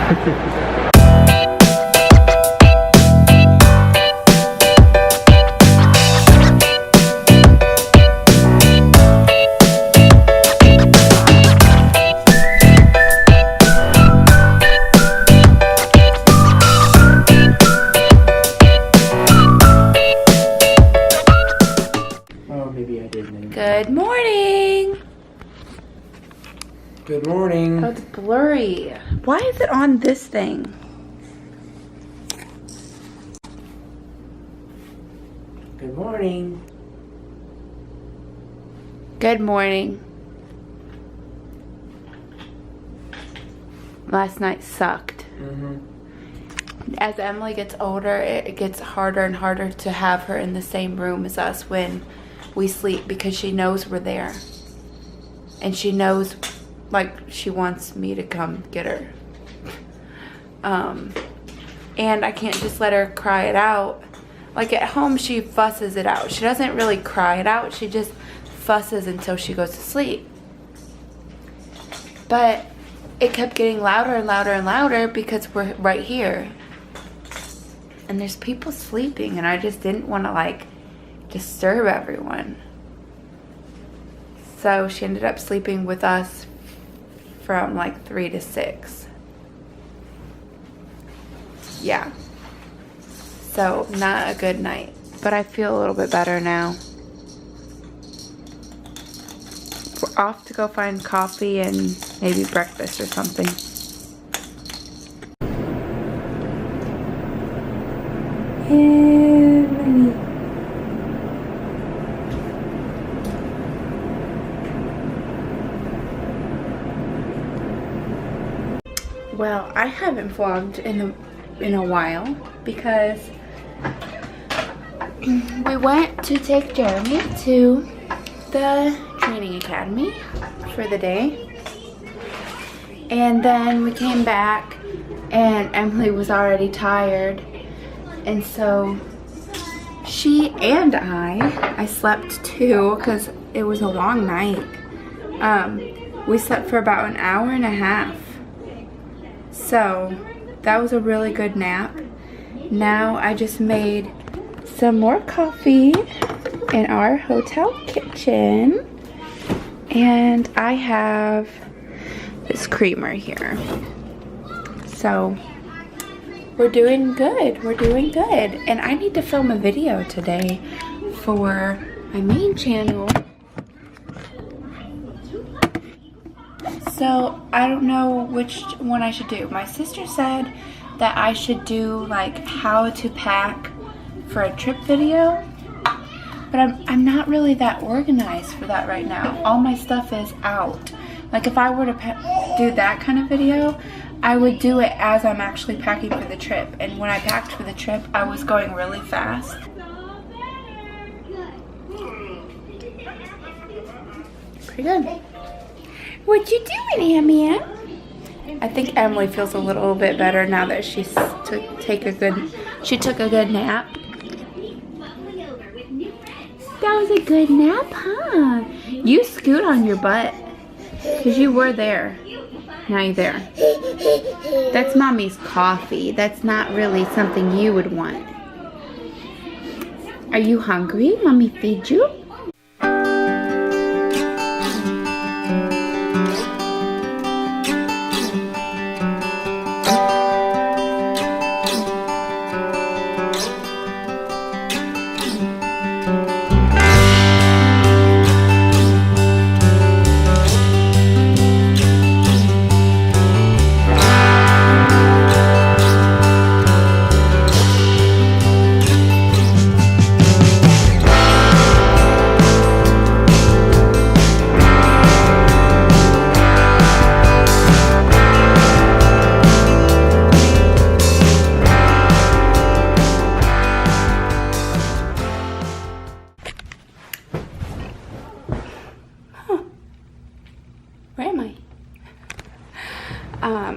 Good morning. Good morning. Oh, it's blurry. Why is it on this thing? Good morning. Good morning. Last night sucked. As Emily gets older, it gets harder and harder to have her in the same room as us when we sleep, because she knows we're there. And she knows, like, she wants me to come get her. And I can't just let her cry it out. Like at home, she fusses it out. She doesn't really cry it out. She just fusses until she goes to sleep. But it kept getting louder and louder and louder because we're right here. And there's people sleeping, and I just didn't want to, like, disturb everyone. So she ended up sleeping with us from like 3 to 6. Yeah. So not a good night, but I feel a little bit better now. We're off to go find coffee and maybe breakfast or something. Well, I haven't vlogged in a while because we went to take Jeremy to the training academy for the day, and then we came back and Emily was already tired, and so she and I slept too because it was a long night. We slept for about an hour and a half. So that was a really good nap. Now I just made some more coffee in our hotel kitchen. And I have this creamer here. So we're doing good. We're doing good. And I need to film a video today for my main channel. So I don't know which one I should do. My sister said that I should do like how to pack for a trip video, but I'm not really that organized for that right now. All my stuff is out. Like if I were to do that kind of video, I would do it as I'm actually packing for the trip. And when I packed for the trip, I was going really fast. Pretty good. What you doing, Amy? I think Emily feels a little bit better now that she took a good nap. That was a good nap, huh? You scoot on your butt because you were there. Now you're there. That's Mommy's coffee. That's not really something you would want. Are you hungry? Mommy feed you?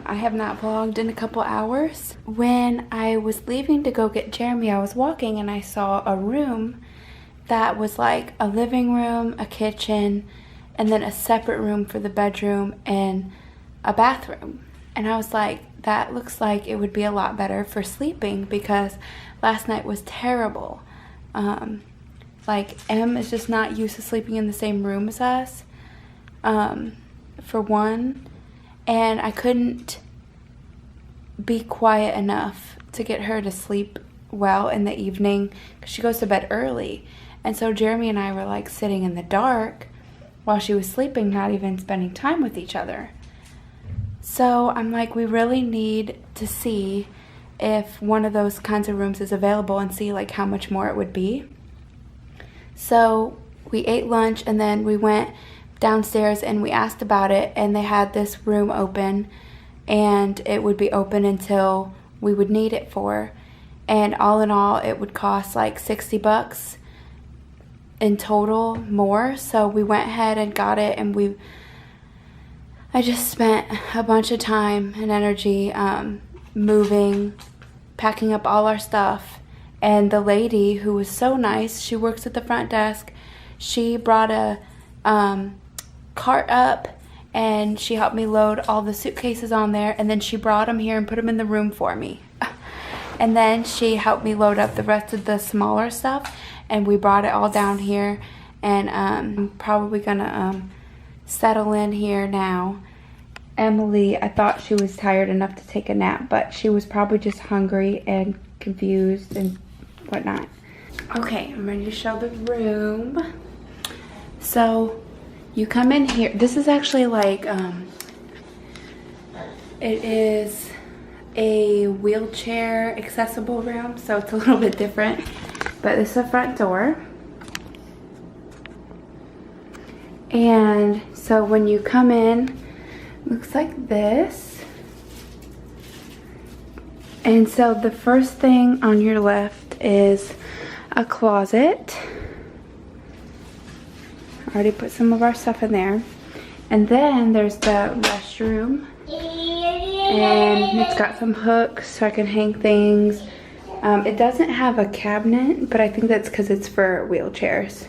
I have not vlogged in a couple hours. When I was leaving to go get Jeremy, I was walking and I saw a room that was like a living room, a kitchen, and then a separate room for the bedroom and a bathroom. And I was like, that looks like it would be a lot better for sleeping because last night was terrible. Like, Em is just not used to sleeping in the same room as us, for one. And I couldn't be quiet enough to get her to sleep well in the evening because she goes to bed early. And so Jeremy and I were like sitting in the dark while she was sleeping, not even spending time with each other. So I'm like, we really need to see if one of those kinds of rooms is available and see like how much more it would be. So we ate lunch and then we went downstairs and we asked about it, and they had this room open and it would be open until we would need it for. And all in all, it would cost like $60 in total more. So we went ahead and got it, and I just spent a bunch of time and energy moving, packing up all our stuff. And the lady, who was so nice, she works at the front desk, she brought a cart up and she helped me load all the suitcases on there, and then she brought them here and put them in the room for me. And then she helped me load up the rest of the smaller stuff, and we brought it all down here. And I'm probably gonna settle in here now. Emily, I thought she was tired enough to take a nap, but she was probably just hungry and confused and whatnot. Okay, I'm ready to show the room. So you come in here. This is actually like it is a wheelchair accessible room, so it's a little bit different. But this is the front door. And so when you come in, it looks like this. And so the first thing on your left is a closet. I already put some of our stuff in there. And then there's the restroom. And it's got some hooks so I can hang things. It doesn't have a cabinet, but I think that's because it's for wheelchairs.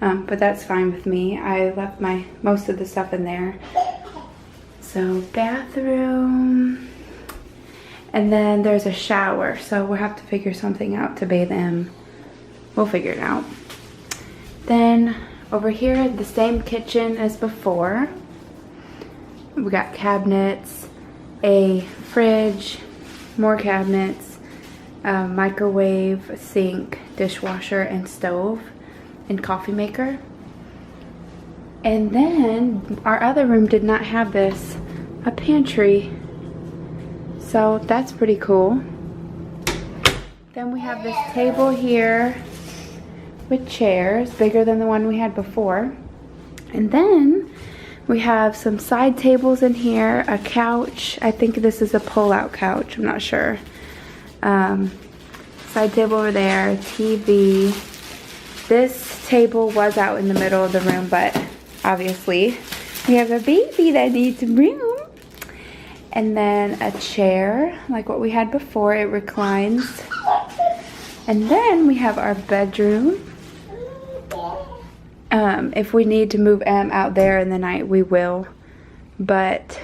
But that's fine with me. I left most of the stuff in there. So bathroom. And then there's a shower, so we'll have to figure something out to bathe him. We'll figure it out. Then over here, the same kitchen as before. We got cabinets, a fridge, more cabinets, a microwave, a sink, dishwasher, and stove, and coffee maker. And then our other room did not have this, a pantry. So that's pretty cool. Then we have this table here with chairs, bigger than the one we had before. And then we have some side tables in here, a couch. I think this is a pull-out couch, I'm not sure. Side table over there, TV. This table was out in the middle of the room, but obviously we have a baby that needs room. And then a chair, like what we had before, it reclines. And then we have our bedroom. If we need to move Em out there in the night, we will. But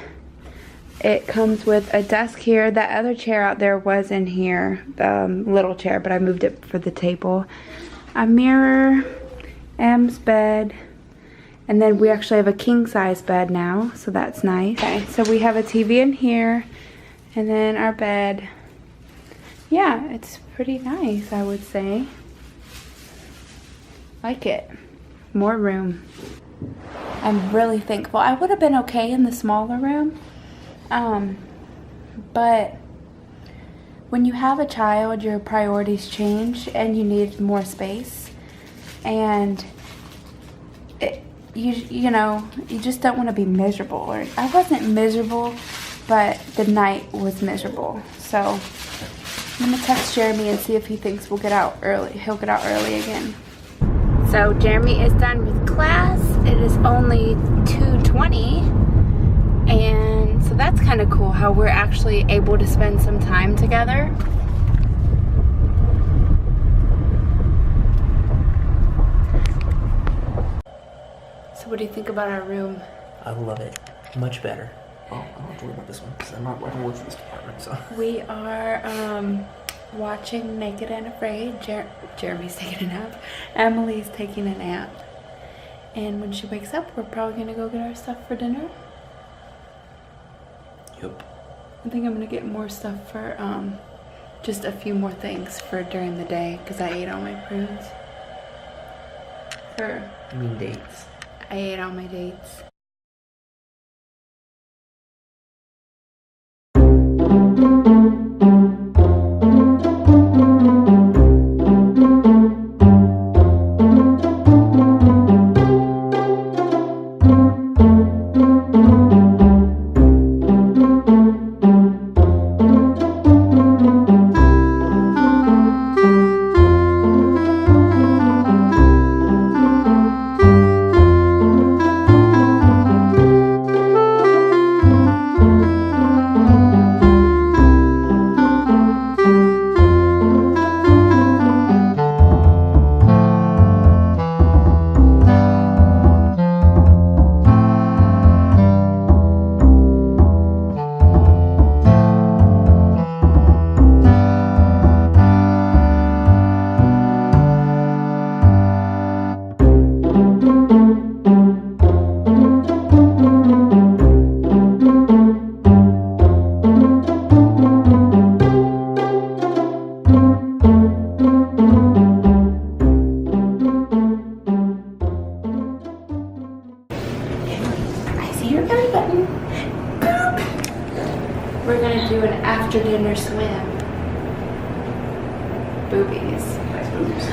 it comes with a desk here. That other chair out there was in here, the little chair, but I moved it for the table. A mirror, Em's bed. And then we actually have a king-size bed now, so that's nice. Okay, so we have a TV in here, and then our bed. Yeah, it's pretty nice, I would say. Like it. More room. I'm really thankful. I would have been okay in the smaller room, but when you have a child, your priorities change, and you need more space, and you know, you just don't want to be miserable. Or I wasn't miserable, but the night was miserable. So I'm gonna text Jeremy and see if he thinks we'll get out early. He'll get out early again. So Jeremy is done with class. It is only 2:20, and so that's kind of cool how we're actually able to spend some time together. So what do you think about our room? I love it. Much better. Oh, I don't have to worry about this one because I don't work for this department. So We are watching Naked and Afraid. Jeremy's taking a nap. Emily's taking a nap. And when she wakes up, we're probably gonna go get our stuff for dinner. yep. I think I'm gonna get more stuff for just a few more things for during the day because I ate all my prunes. You mean dates? I ate all my dates. We're gonna do an after dinner swim. Boobies. Nice movies.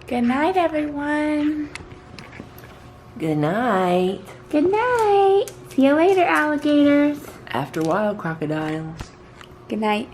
Good night, everyone. Good night. Good night. See you later, alligators. After a while, crocodiles. Good night.